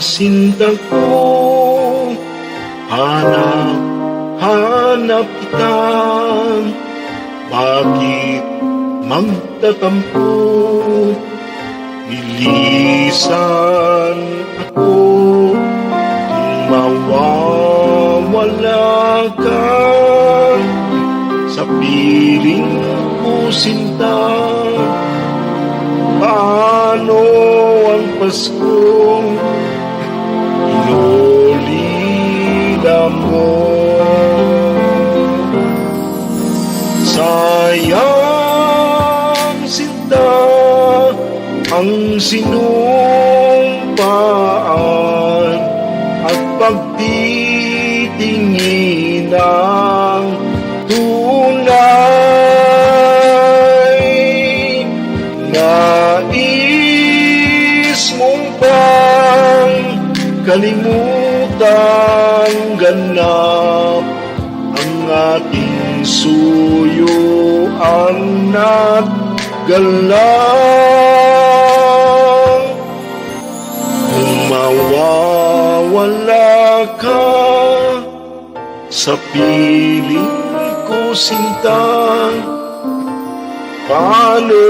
sinta ko. Hanap kita, bakit magtatampo? Bilisan ako kung mawawala ka sa piling ko, sinta. Paano ang Paskong inulila mo? Sayang, sinta, ang sinumpaan at pagtitingin ng tunay. Nais mong bang kalimutan ganap ang ating suyuan at galang? Kung mawawala ka sa piling ko, sinta, paano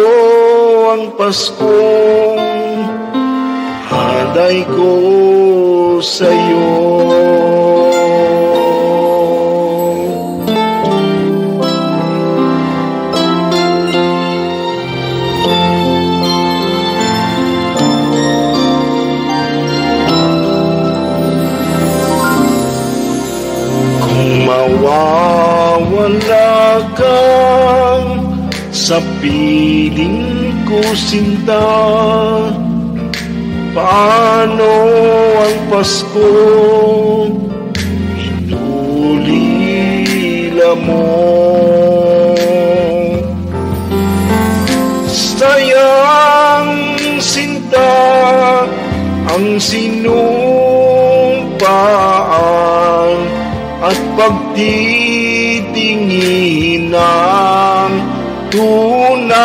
ang Paskong hanay ko sa'yo? Mawawala ka sa piling ko, sinta, paano ang Pasko inulila mo? Sayang, sinta, ang sinumpaan at pagtitingin ng tunay.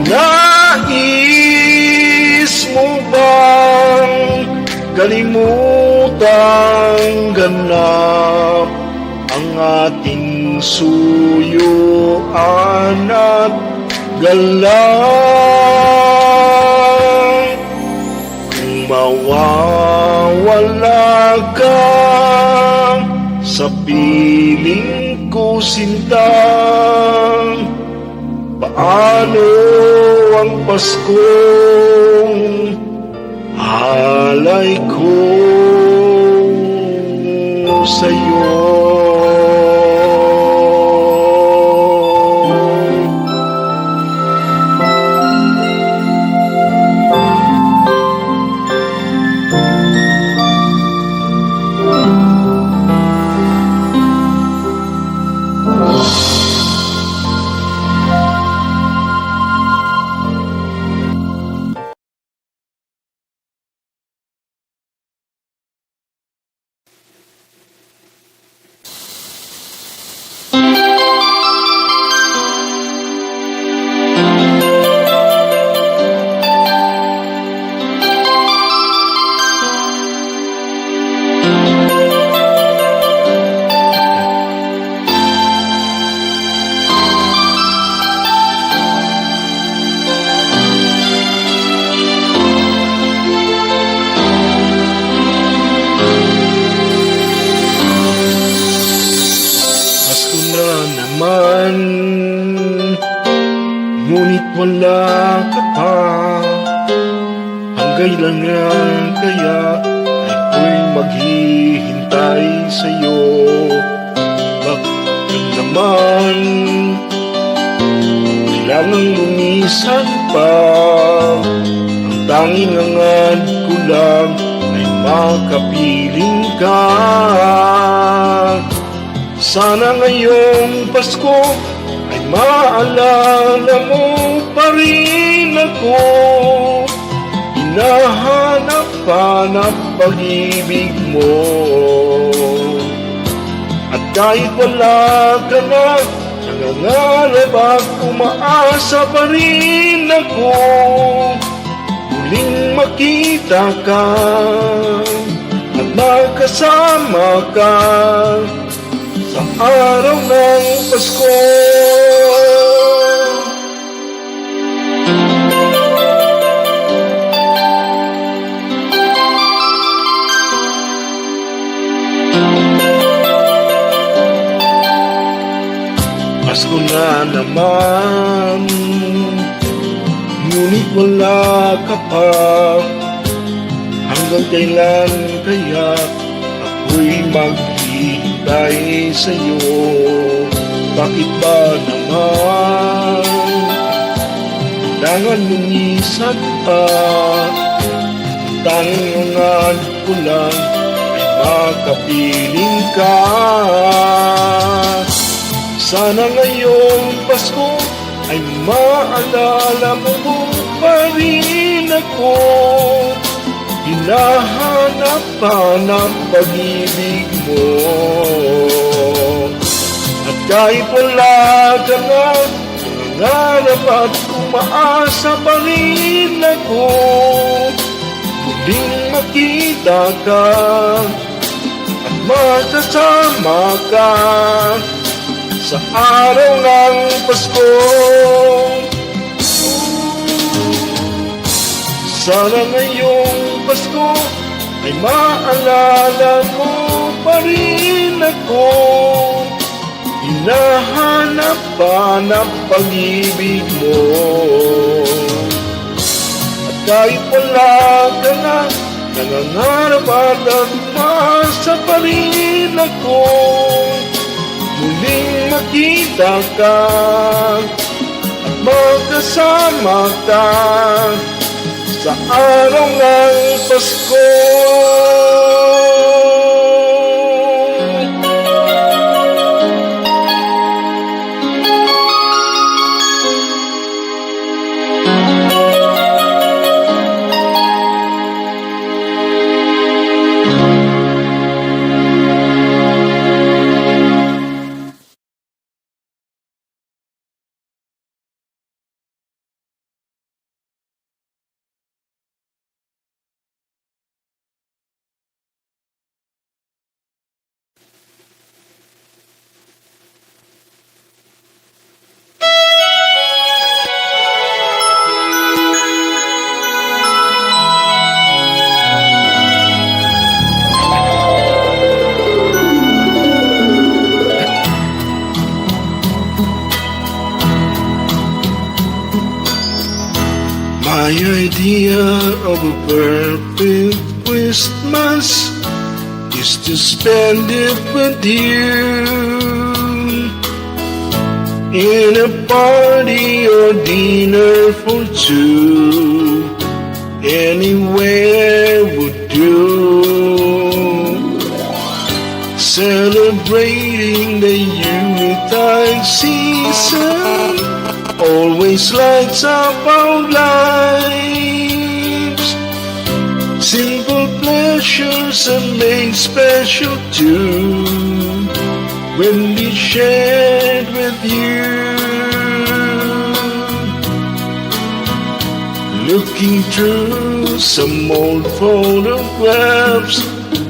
Nais mo bang kalimutan ganap ang ating suyuan at galang? Kung mawawala ka sa piling ko, sinta, paano ang Paskong halay ko sa'yo? Ngunit wala ka pa. Hanggang kailangan kaya ay ako'y maghihintay sa'yo. Bakit naman kailangang lumisan pa? Ang tanging angad ko lang ay makapiling ka. Sana ngayong Pasko ay maalala mo pa rin ako. Hinahanap-hanap pag-ibig mo. At kahit wala ka na, nangangarap at umaasa pa rin ako. makita ka at magkasama ka sa araw ng Pasko. Pasko na naman, ngunit wala ka pa. Hanggang kailan kaya ako'y maghihintay sa'yo? Bakit ba naman kailangan lumisad pa? Tanging ang ko lang ay makapiling ka. Sana ngayong Pasko ay maalala mo pa rin ako. Hinahanap-hanap pag-ibig mo. At kahit wala ka na, nangangarap at umaasa pa rin ako. Muling makita ka at magkasama ka sa araw ng Pasko. Sana ngayong Pasko ay maalala mo pa rin ako. Hinahanap-hanap pag-ibig mo. At kahit wala ka na, nangangarap at umasa pa rin ako. Muling makita ka at magkasama ka sa araw ng Pasko. My idea of a perfect Christmas is to spend it with you in a party or dinner for two. Anywhere would do. Celebrating the Yuletide season always lights up our lives. Simple pleasures are made special too when we shared with you. Looking through some old photographs,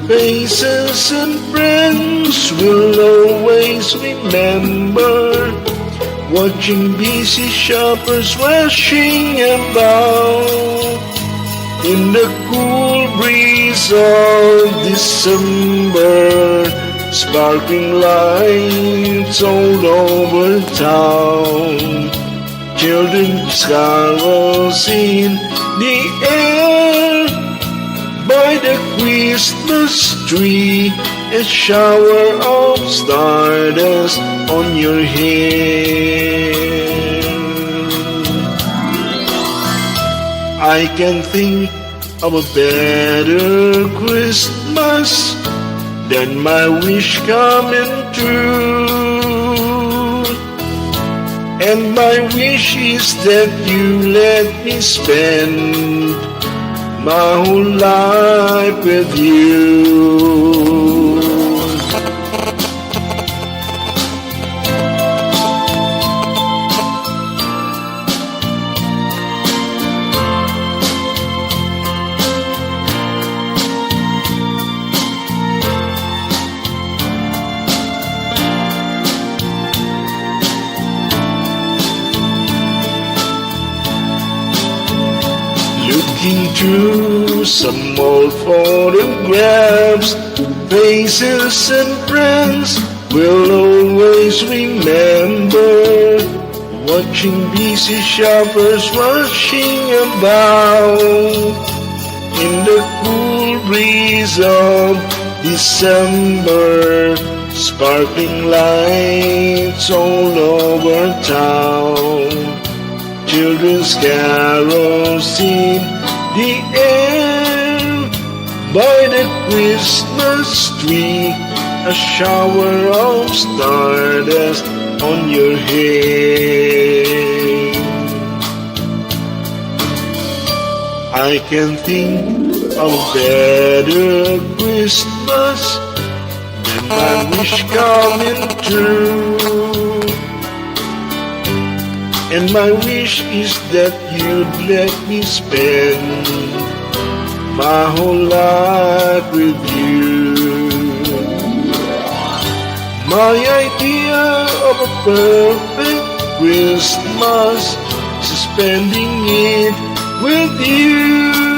faces and friends we'll always remember. Watching busy shoppers rushing about in the cool breeze of December, sparkling lights all over town. Children's carols in the air by the Christmas tree, a shower of stardust on your hair. I can think of a better Christmas than my wish coming true. And my wish is that you let me spend my whole life with you. through some old photographs, faces and friends we'll always remember. Watching busy shoppers rushing about in the cool breeze of December, sparkling lights all over town, children's carols in the air, by the Christmas tree, a shower of stardust on your head. I can think of a better Christmas than my wish coming true. And my wish is that you'd let me spend my whole life with you. My idea of a perfect Christmas is spending it with you.